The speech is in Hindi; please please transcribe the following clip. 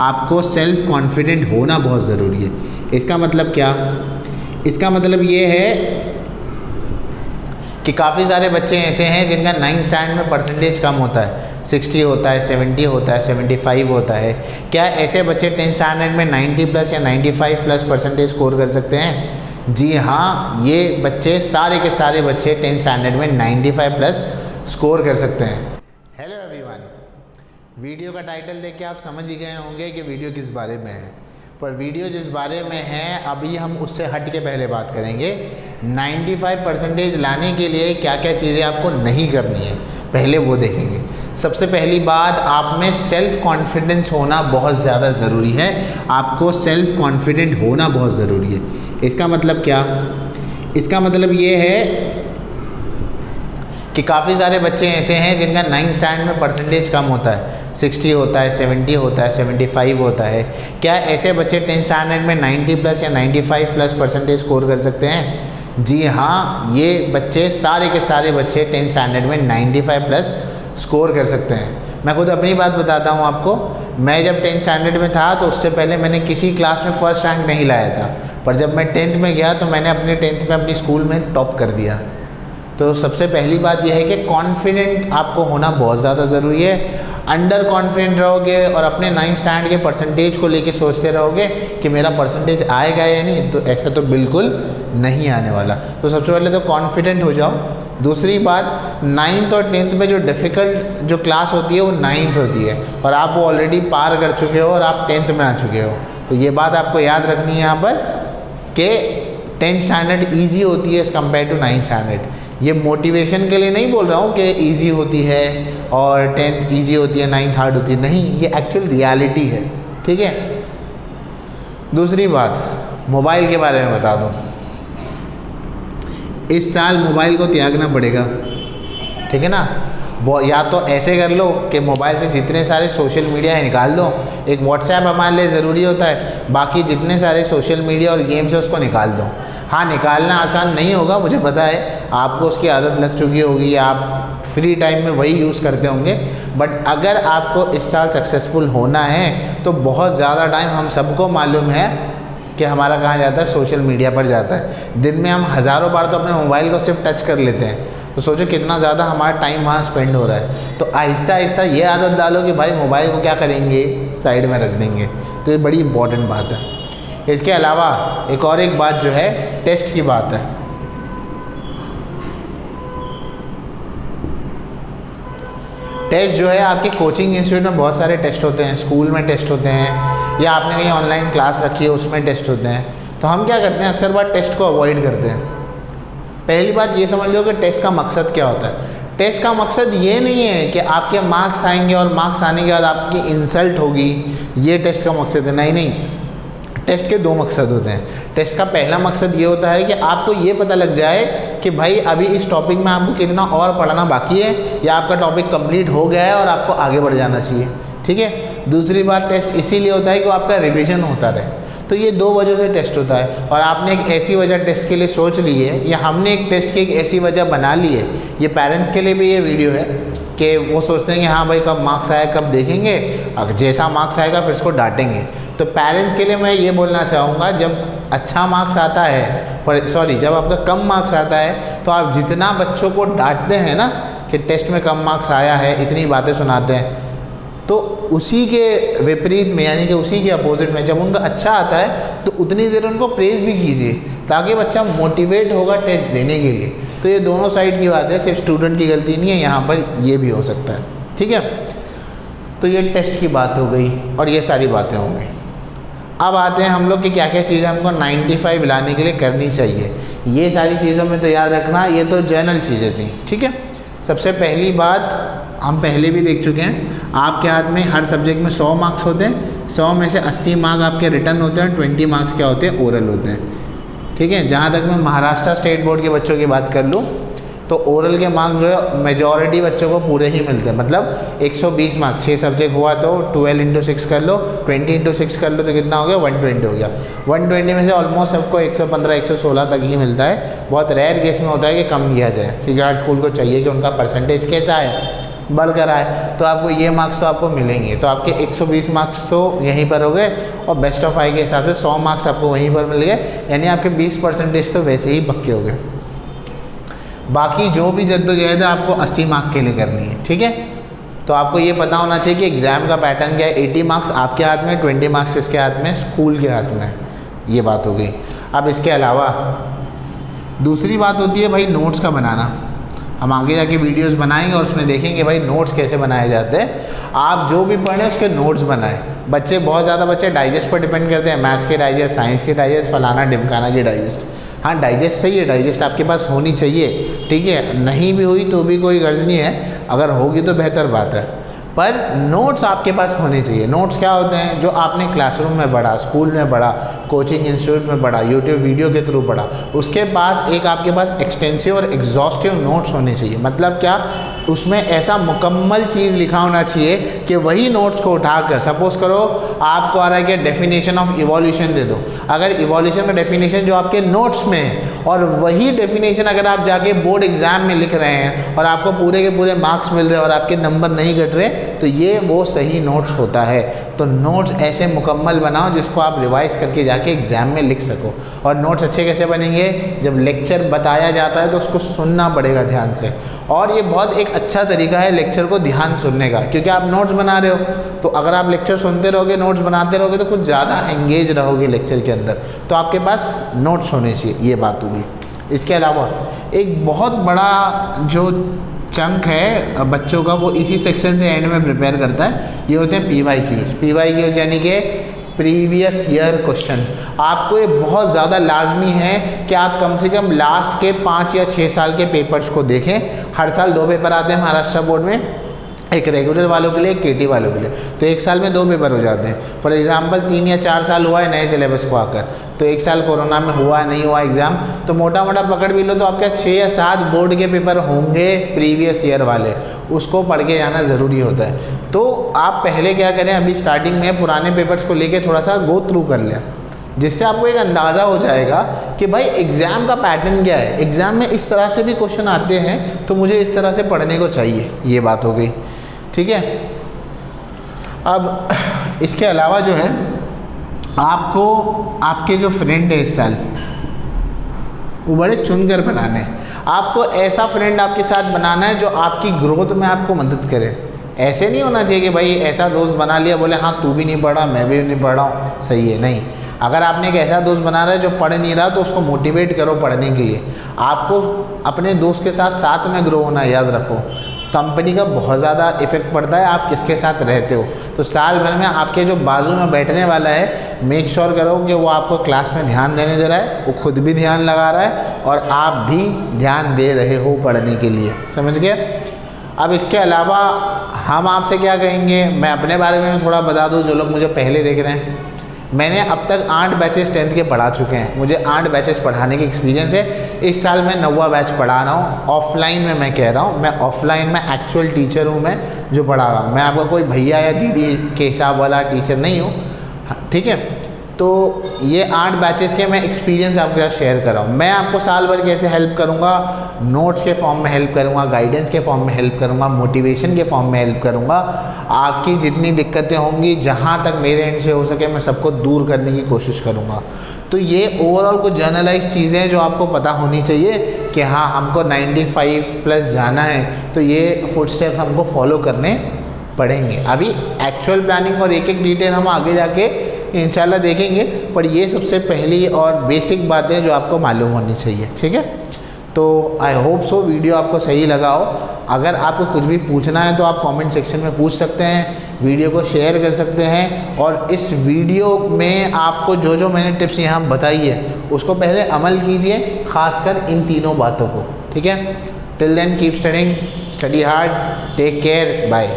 आपको सेल्फ कॉन्फिडेंट होना बहुत ज़रूरी है। इसका मतलब क्या? इसका मतलब ये है कि काफ़ी सारे बच्चे ऐसे हैं जिनका 9th स्टैंडर्ड में परसेंटेज कम होता है, 60 होता है, 70 होता है, 75 होता है। क्या ऐसे बच्चे 10th स्टैंडर्ड में 90 प्लस या 95 प्लस परसेंटेज स्कोर कर सकते हैं? जी हाँ, ये बच्चे सारे के सारे बच्चे 10th स्टैंडर्ड में 95 प्लस स्कोर कर सकते हैं। हेलो एवरीवन, वीडियो का टाइटल देख के आप समझ ही गए होंगे कि वीडियो किस बारे में है, पर वीडियो जिस बारे में है अभी हम उससे हट के पहले बात करेंगे। 95 परसेंटेज लाने के लिए क्या क्या चीज़ें आपको नहीं करनी है, पहले वो देखेंगे। सबसे पहली बात, आप में सेल्फ कॉन्फिडेंस होना बहुत ज़्यादा ज़रूरी है। आपको सेल्फ कॉन्फिडेंट होना बहुत ज़रूरी है। इसका मतलब क्या? इसका मतलब ये है कि काफ़ी सारे बच्चे ऐसे हैं जिनका 9th स्टैंडर्ड में परसेंटेज कम होता है, 60 होता है, 70 होता है, 75 होता है। क्या ऐसे बच्चे 10th स्टैंडर्ड में 90 प्लस या 95 प्लस परसेंटेज स्कोर कर सकते हैं? जी हाँ, ये बच्चे सारे के सारे बच्चे 10th स्टैंडर्ड में 95 प्लस स्कोर कर सकते हैं। मैं खुद अपनी बात बताता हूँ आपको। मैं जब 10th स्टैंडर्ड में था तो उससे पहले मैंने किसी क्लास में फर्स्ट रैंक नहीं लाया था, पर जब मैं 10th में गया तो मैंने अपने 10th में अपनी स्कूल में टॉप कर दिया। तो सबसे पहली बात यह है कि कॉन्फिडेंट आपको होना बहुत ज़्यादा ज़रूरी है। अंडर कॉन्फिडेंट रहोगे और अपने 9th स्टैंडर्ड के परसेंटेज को लेके सोचते रहोगे कि मेरा परसेंटेज आएगा या नहीं, तो ऐसा तो बिल्कुल नहीं आने वाला। तो सबसे पहले तो कॉन्फिडेंट हो जाओ। दूसरी बात, 9th और 10th में जो डिफ़िकल्ट जो क्लास होती है वो 9th होती है, और आप वो ऑलरेडी पार कर चुके हो और आप 10th में आ चुके हो। तो ये बात आपको याद रखनी है यहाँ पर कि 10th स्टैंडर्ड ईजी होती है as compare to 9th standard. ये मोटिवेशन के लिए नहीं बोल रहा हूँ कि इजी होती है और 10th इजी होती है, 9th हार्ड होती है, नहीं, ये एक्चुअल रियलिटी है। ठीक है। दूसरी बात, मोबाइल के बारे में बता दूँ। इस साल मोबाइल को त्यागना पड़ेगा, ठीक है ना। या तो ऐसे कर लो कि मोबाइल से जितने सारे सोशल मीडिया है निकाल दो। एक व्हाट्सएप हमारे लिए ज़रूरी होता है, बाकी जितने सारे सोशल मीडिया और गेम्स है उसको निकाल दो। हाँ, निकालना आसान नहीं होगा, मुझे पता है, आपको उसकी आदत लग चुकी होगी, आप फ्री टाइम में वही यूज़ करते होंगे। बट अगर आपको इस साल सक्सेसफुल होना है तो बहुत ज़्यादा टाइम हम सबको मालूम है कि हमारा कहाँ जाता है, सोशल मीडिया पर जाता है। दिन में हम हज़ारों बार तो अपने मोबाइल को सिर्फ टच कर लेते हैं, तो सोचो कितना ज़्यादा हमारा टाइम वहाँ स्पेंड हो रहा है। तो आहिस्ता आहिस्ता ये आदत डालो कि भाई मोबाइल को क्या करेंगे, साइड में रख देंगे। तो ये बड़ी इंपॉर्टेंट बात है। इसके अलावा एक और एक बात जो है, टेस्ट की बात है। टेस्ट जो है आपके कोचिंग इंस्टीट्यूट में बहुत सारे टेस्ट होते हैं, स्कूल में टेस्ट होते हैं, या आपने कहीं ऑनलाइन क्लास रखी है उसमें टेस्ट होते हैं। तो हम क्या करते हैं, अक्सर बार टेस्ट को अवॉइड करते हैं। पहली बात ये समझ लो कि टेस्ट का मकसद क्या होता है। टेस्ट का मकसद ये नहीं है कि आपके मार्क्स आएंगे और मार्क्स आने के बाद आपकी इंसल्ट होगी, ये टेस्ट का मकसद है। नहीं, टेस्ट के दो मकसद होते हैं। टेस्ट का पहला मकसद ये होता है कि आपको ये पता लग जाए कि भाई अभी इस टॉपिक में आपको कितना और पढ़ना बाकी है, या आपका टॉपिक कंप्लीट हो गया है और आपको आगे बढ़ जाना चाहिए। ठीक है। दूसरी बात, टेस्ट इसीलिए होता है कि आपका रिवीजन होता रहे। तो ये दो वजह से टेस्ट होता है। और आपने एक ऐसी वजह टेस्ट के लिए सोच ली है, या हमने एक टेस्ट की एक ऐसी वजह बना ली है। ये पेरेंट्स के लिए भी ये वीडियो है कि वो सोचते हैं कि हाँ भाई कब मार्क्स आए, कब देखेंगे, अब जैसा मार्क्स आएगा फिर इसको डांटेंगे। तो पेरेंट्स के लिए मैं ये बोलना चाहूँगा, जब अच्छा मार्क्स आता है, जब आपका कम मार्क्स आता है, तो आप जितना बच्चों को डांटते हैं ना कि टेस्ट में कम मार्क्स आया है, इतनी बातें सुनाते हैं, तो उसी के विपरीत में, यानी कि उसी के अपोजिट में, जब उनका अच्छा आता है तो उतनी देर उनको प्रेज़ भी कीजिए, ताकि बच्चा मोटिवेट होगा टेस्ट देने के लिए। तो ये दोनों साइड की बात है, सिर्फ स्टूडेंट की गलती नहीं है, यहाँ पर ये भी हो सकता है। ठीक है। तो ये टेस्ट की बात हो गई और ये सारी बातें हो गई। अब आते हैं हम लोग कि क्या क्या चीज़ें हमको 95 लाने के लिए करनी चाहिए। ये सारी चीज़ों में तो याद रखना, ये तो जनरल चीज़ें थी। ठीक है। सबसे पहली बात हम पहले भी देख चुके हैं, आपके हाथ में हर सब्जेक्ट में 100 मार्क्स होते हैं। 100 में से 80 मार्क्स आपके रिटर्न होते हैं, 20 मार्क्स क्या होते हैं, ओरल होते हैं। ठीक है। जहाँ तक मैं महाराष्ट्र स्टेट बोर्ड के बच्चों की बात कर लूँ तो ओरल के मार्क्स जो है मेजॉरिटी बच्चों को पूरे ही मिलते हैं। मतलब 120 मार्क्स, 6 सब्जेक्ट हुआ तो 12 × 6 कर लो, 20 × 6 कर लो, तो कितना हो गया, 120 हो गया। 120 में से ऑलमोस्ट सबको 115 116 तक ही मिलता है। बहुत रेयर केस में होता है कि कम दिया जाए, क्योंकि हर स्कूल को चाहिए कि उनका परसेंटेज कैसा है, बढ़कर आए तो आपको ये मार्क्स तो आपको मिलेंगे। तो आपके 120 मार्क्स तो यहीं पर हो गए और बेस्ट ऑफ 5 के हिसाब से 100 मार्क्स आपको वहीं पर मिल गए, यानी आपके 20% तो वैसे ही पक्के हो गए। बाकी जो भी जद्दोजहद है आपको 80 मार्क्स के लिए करनी है, ठीक है। तो आपको ये पता होना चाहिए कि एग्ज़ाम का पैटर्न क्या है। 80 मार्क्स आपके हाथ में, 20 मार्क्स किसके हाथ में, स्कूल के हाथ में। ये बात हो गई। अब इसके अलावा दूसरी बात होती है भाई नोट्स का बनाना। हम आगे जाके वीडियोस बनाएंगे और उसमें देखेंगे भाई नोट्स कैसे बनाए जाते हैं। आप जो भी पढ़ें उसके नोट्स बनाएं। बच्चे बहुत ज़्यादा बच्चे डाइजेस्ट पर डिपेंड करते हैं, मैथ्स के डाइजेस्ट, साइंस के डाइजेस्ट, फलाना ढिमकाना की डाइजेस्ट। हाँ डाइजेस्ट सही है, डाइजेस्ट आपके पास होनी चाहिए, ठीक है। नहीं भी हुई तो भी कोई गर्ज नहीं है, अगर होगी तो बेहतर बात है, पर नोट्स आपके पास होने चाहिए। नोट्स क्या होते हैं, जो आपने क्लासरूम में पढ़ा, स्कूल में पढ़ा, कोचिंग इंस्टीट्यूट में पढ़ा, यूट्यूब वीडियो के थ्रू पढ़ा, उसके पास एक आपके पास एक्सटेंसिव और एग्जॉस्टिव नोट्स होने चाहिए। मतलब क्या, उसमें ऐसा मुकम्मल चीज़ लिखा होना चाहिए कि वही नोट्स को उठाकर, सपोज करो आपको आ रहा है कि डेफिनेशन ऑफ इवोल्यूशन दे दो, अगर इवोल्यूशन का डेफिनेशन जो आपके नोट्स में है और वही डेफिनेशन अगर आप जाके बोर्ड एग्जाम में लिख रहे हैं और आपको पूरे के पूरे मार्क्स मिल रहे हैं और आपके नंबर नहीं घट रहे, तो ये वो सही नोट्स होता है। तो नोट्स ऐसे मुकम्मल बनाओ जिसको आप रिवाइज करके जाके एग्ज़ाम में लिख सको। और नोट्स अच्छे कैसे बनेंगे, जब लेक्चर बताया जाता है तो उसको सुनना पड़ेगा ध्यान से। और ये बहुत एक अच्छा तरीका है लेक्चर को ध्यान सुनने का, क्योंकि आप नोट्स बना रहे हो तो अगर आप लेक्चर सुनते रहोगे, नोट्स बनाते रहोगे तो कुछ ज़्यादा एंगेज रहोगे लेक्चर के अंदर। तो आपके पास नोट्स होने चाहिए, ये बात होगी। इसके अलावा एक बहुत बड़ा जो चंक है बच्चों का, वो इसी सेक्शन से एंड में प्रिपेयर करता है, ये होते हैं PYQs। PYQs यानी कि प्रीवियस ईयर क्वेश्चन। आपको ये बहुत ज़्यादा लाजमी है कि आप कम से कम लास्ट के 5 या 6 साल के पेपर्स को देखें। हर साल 2 पेपर आते हैं महाराष्ट्र बोर्ड में, एक रेगुलर वालों के लिए, एक KT वालों के लिए। तो एक साल में 2 पेपर हो जाते हैं। फॉर एग्जांपल 3 या 4 साल हुआ है नए सिलेबस को आकर, तो एक साल कोरोना में हुआ नहीं हुआ एग्ज़ाम, तो मोटा मोटा पकड़ भी लो तो आपके 6 या 7 बोर्ड के पेपर होंगे प्रीवियस ईयर वाले, उसको पढ़ के जाना ज़रूरी होता है। तो आप पहले क्या करें, अभी स्टार्टिंग में पुराने पेपर्स को लेके थोड़ा सा गो थ्रू कर लें, जिससे आपको एक अंदाज़ा हो जाएगा कि भाई एग्ज़ाम का पैटर्न क्या है। एग्ज़ाम में इस तरह से भी क्वेश्चन आते हैं तो मुझे इस तरह से पढ़ने को चाहिए, ये बात हो गई, ठीक है। अब इसके अलावा जो है आपको आपके जो फ्रेंड है इस साल वो बड़े चुनकर बनाने हैं। आपको ऐसा फ्रेंड आपके साथ बनाना है जो आपकी ग्रोथ में आपको मदद करे। ऐसे नहीं होना चाहिए कि भाई ऐसा दोस्त बना लिया, बोले हाँ तू भी नहीं पढ़ा मैं भी नहीं पढ़ा हूँ, सही है, नहीं। अगर आपने एक ऐसा दोस्त बना रहा है जो पढ़ नहीं रहा तो उसको मोटिवेट करो पढ़ने के लिए। आपको अपने दोस्त के साथ साथ में ग्रो होना, याद रखो। कंपनी का बहुत ज़्यादा इफेक्ट पड़ता है आप किसके साथ रहते हो। तो साल भर में आपके जो बाजू में बैठने वाला है, मेक श्योर करो कि वो आपको क्लास में ध्यान देने दे रहा है, वो खुद भी ध्यान लगा रहा है और आप भी ध्यान दे रहे हो पढ़ने के लिए, समझ गए। अब इसके अलावा हम आपसे क्या कहेंगे, मैं अपने बारे में थोड़ा बता दूं, जो लोग मुझे पहले देख रहे हैं। मैंने अब तक 8 बैचेस 10th के पढ़ा चुके हैं, मुझे 8 बैचेस पढ़ाने की एक्सपीरियंस है। इस साल मैं 9वां बैच पढ़ा रहा हूँ ऑफलाइन में। मैं कह रहा हूँ मैं ऑफलाइन में एक्चुअल टीचर हूँ मैं जो पढ़ा रहा हूँ। मैं आपका कोई भैया या दीदी के हिसाब वाला टीचर नहीं हूँ, ठीक है। तो ये 8 बैचेस के मैं एक्सपीरियंस आपके साथ शेयर कर रहा हूँ। मैं आपको साल भर कैसे हेल्प करूँगा, नोट्स के फॉर्म में हेल्प करूँगा, गाइडेंस के फॉर्म में हेल्प करूँगा, मोटिवेशन के फॉर्म में हेल्प करूँगा। आपकी जितनी दिक्कतें होंगी, जहाँ तक मेरे एंड से हो सके मैं सबको दूर करने की कोशिश करूँगा। तो ये ओवरऑल कुछ जर्नलाइज चीज़ें हैं जो आपको पता होनी चाहिए कि हाँ हमको 95+ जाना है, तो ये फुटस्टेप हमको फॉलो करने पढ़ेंगे। अभी एक्चुअल प्लानिंग और एक एक डिटेल हम आगे जाके इंशाल्लाह देखेंगे, पर ये सबसे पहली और बेसिक बातें जो आपको मालूम होनी चाहिए, ठीक है। तो आई होप सो वीडियो आपको सही लगा हो। अगर आपको कुछ भी पूछना है तो आप कमेंट सेक्शन में पूछ सकते हैं, वीडियो को शेयर कर सकते हैं। और इस वीडियो में आपको जो जो मैंने टिप्स यहाँ बताई है उसको पहले अमल कीजिए, खासकर इन तीनों बातों को, ठीक है। Till then keep studying, study hard, take care, bye.